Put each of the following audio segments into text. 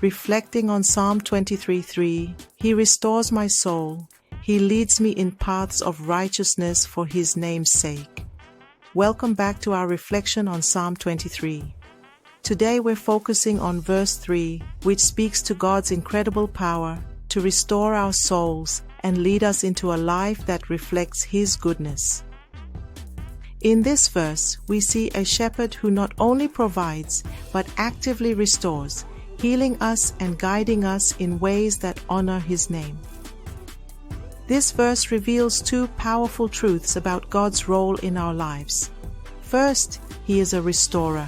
reflecting on Psalm 23:3, He restores my soul. He leads me in paths of righteousness for His name's sake. Welcome back to our reflection on Psalm 23. Today we're focusing on verse 3, which speaks to God's incredible power to restore our souls and lead us into a life that reflects His goodness. In this verse, we see a shepherd who not only provides, but actively restores, healing us and guiding us in ways that honor His name. This verse reveals two powerful truths about God's role in our lives. First, He is a restorer.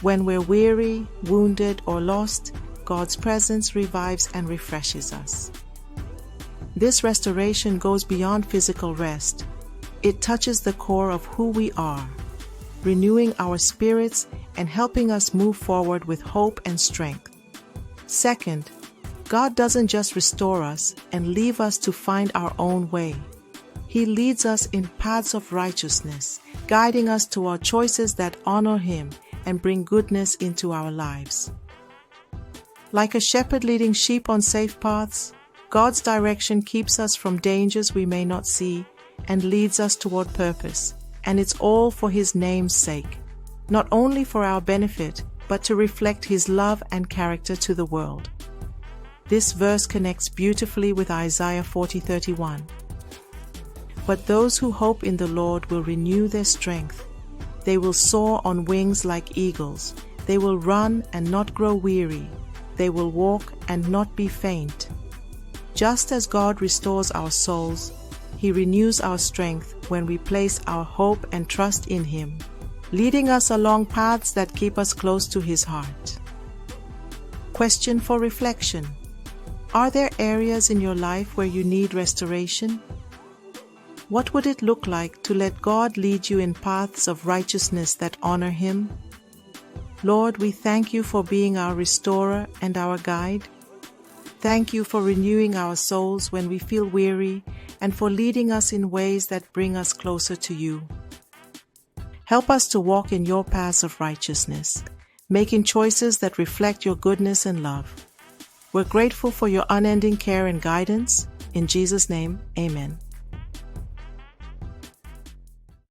When we're weary, wounded, or lost, God's presence revives and refreshes us. This restoration goes beyond physical rest. It touches the core of who we are, renewing our spirits and helping us move forward with hope and strength. Second, God doesn't just restore us and leave us to find our own way. He leads us in paths of righteousness, guiding us toward choices that honor Him and bring goodness into our lives. Like a shepherd leading sheep on safe paths, God's direction keeps us from dangers we may not see and leads us toward purpose, and it's all for His name's sake, not only for our benefit, but to reflect His love and character to the world. This verse connects beautifully with Isaiah 40:31. But those who hope in the Lord will renew their strength. They will soar on wings like eagles. They will run and not grow weary. They will walk and not be faint. Just as God restores our souls, He renews our strength when we place our hope and trust in Him, leading us along paths that keep us close to His heart. Question for reflection: are there areas in your life where you need restoration? What would it look like to let God lead you in paths of righteousness that honor Him? Lord, we thank You for being our restorer and our guide. Thank You for renewing our souls when we feel weary and for leading us in ways that bring us closer to You. Help us to walk in Your paths of righteousness, making choices that reflect Your goodness and love. We're grateful for Your unending care and guidance. In Jesus' name, amen.